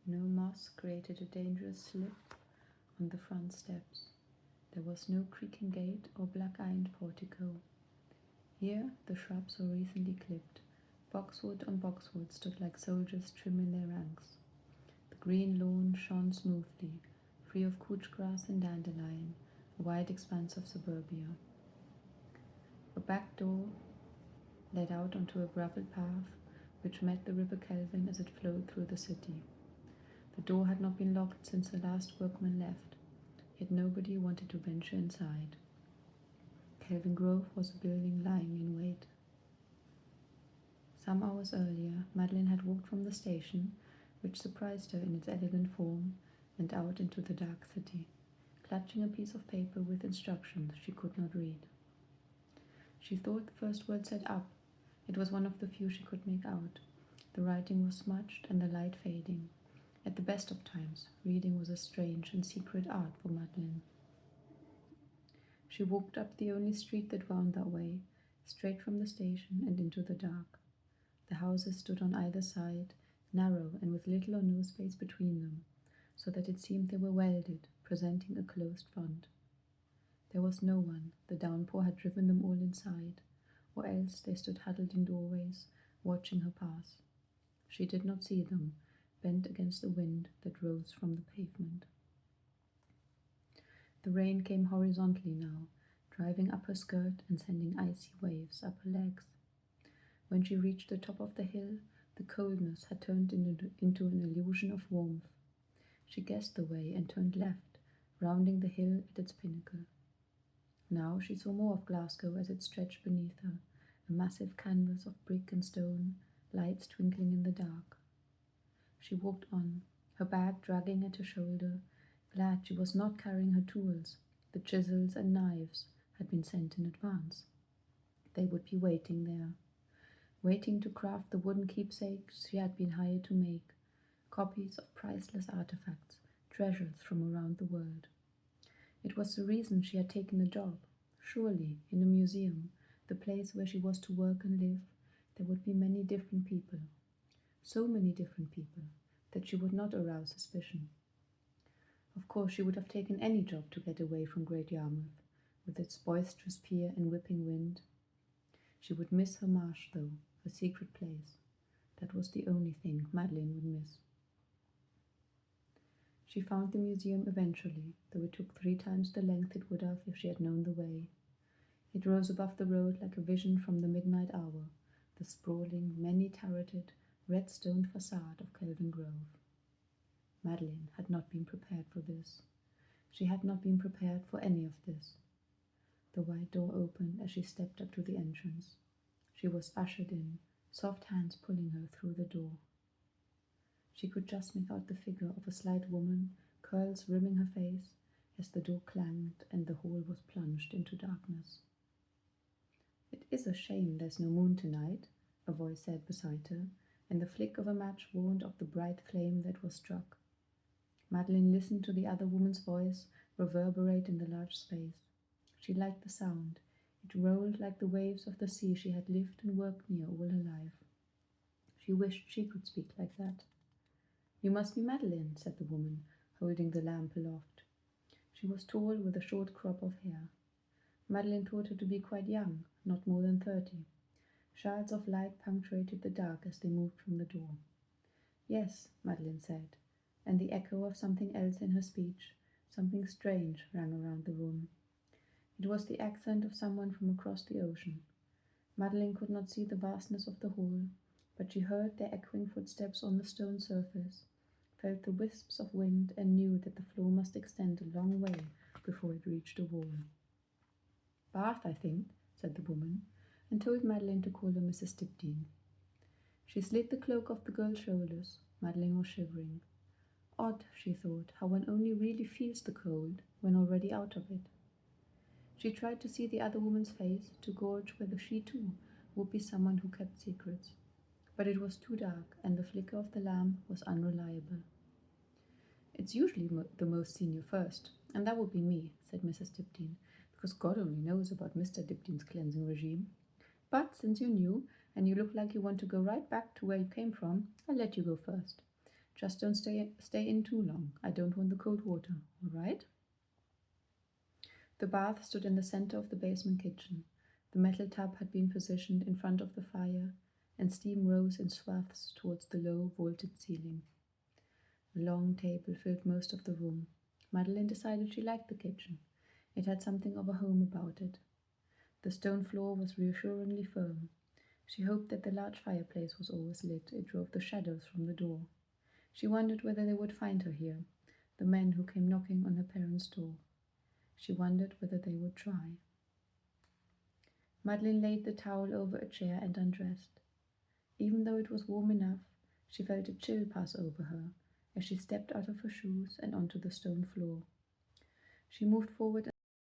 No moss created a dangerous slip on the front steps. There was no creaking gate or black-ironed portico. Here the shrubs were recently clipped. Boxwood on boxwood stood like soldiers trim in their ranks. The green lawn shone smoothly, free of couch grass and dandelion, a wide expanse of suburbia. A back door led out onto a gravelled path which met the River Kelvin as it flowed through the city. The door had not been locked since the last workman left, yet nobody wanted to venture inside. Kelvingrove was a building lying in wait. Some hours earlier, Madeline had walked from the station, which surprised her in its elegant form, and out into the dark city, clutching a piece of paper with instructions she could not read. She thought the first word said up. It was one of the few she could make out. The writing was smudged and the light fading. At the best of times, reading was a strange and secret art for Madeline. She walked up the only street that wound that way, straight from the station and into the dark. The houses stood on either side, narrow and with little or no space between them, so that it seemed they were welded, presenting a closed front. There was no one. The downpour had driven them all inside, or else they stood huddled in doorways, watching her pass. She did not see them, bent against the wind that rose from the pavement. The rain came horizontally now, driving up her skirt and sending icy waves up her legs. When she reached the top of the hill, the coldness had turned into an illusion of warmth. She guessed the way and turned left, rounding the hill at its pinnacle. Now she saw more of Glasgow as it stretched beneath her, a massive canvas of brick and stone, lights twinkling in the dark. She walked on, her bag dragging at her shoulder, glad she was not carrying her tools. The chisels and knives had been sent in advance. They would be waiting there, waiting to craft the wooden keepsakes she had been hired to make, copies of priceless artifacts, treasures from around the world. It was the reason she had taken the job. Surely, in a museum, the place where she was to work and live, there would be many different people. So many different people that she would not arouse suspicion. Of course, she would have taken any job to get away from Great Yarmouth, with its boisterous pier and whipping wind. She would miss her marsh, though, her secret place. That was the only thing Madeline would miss. She found the museum eventually, though it took 3 times the length it would have if she had known the way. It rose above the road like a vision from the midnight hour, the sprawling, many-turreted, red-stone facade of Kelvingrove. Madeline had not been prepared for this. She had not been prepared for any of this. The wide door opened as she stepped up to the entrance. She was ushered in, soft hands pulling her through the door. She could just make out the figure of a slight woman, curls rimming her face, as the door clanged and the hall was plunged into darkness. "It is a shame there's no moon tonight," a voice said beside her, and the flick of a match warned of the bright flame that was struck. Madeline listened to the other woman's voice reverberate in the large space. She liked the sound. It rolled like the waves of the sea she had lived and worked near all her life. She wished she could speak like that. "You must be Madeline," said the woman, holding the lamp aloft. She was tall with a short crop of hair. Madeline thought her to be quite young, not more than 30. Shards of light punctuated the dark as they moved from the door. "Yes," Madeline said, and the echo of something else in her speech, something strange, rang around the room. It was the accent of someone from across the ocean. Madeline could not see the vastness of the hall, but she heard their echoing footsteps on the stone surface, felt the wisps of wind, and knew that the floor must extend a long way before it reached a wall. "Bath, I think," said the woman, and told Madeline to call her Mrs. Dibdin. She slid the cloak off the girl's shoulders. Madeline was shivering. Odd, she thought, how one only really feels the cold when already out of it. She tried to see the other woman's face, to gauge whether she too would be someone who kept secrets. But it was too dark, and the flicker of the lamp was unreliable. "It's usually the most senior first, and that would be me," said Mrs. Dibdin, "because God only knows about Mr. Dibdin's cleansing regime. But since you're new, and you look like you want to go right back to where you came from, I'll let you go first. Just don't stay in too long. I don't want the cold water, all right? The bath stood in the center of the basement kitchen. The metal tub had been positioned in front of the fire, and steam rose in swathes towards the low, vaulted ceiling. A long table filled most of the room. Madeleine decided she liked the kitchen. It had something of a home about it. The stone floor was reassuringly firm. She hoped that the large fireplace was always lit. It drove the shadows from the door. She wondered whether they would find her here, the men who came knocking on her parents' door. She wondered whether they would try. Madeleine laid the towel over a chair and undressed. Even though it was warm enough, she felt a chill pass over her as she stepped out of her shoes and onto the stone floor. She moved forward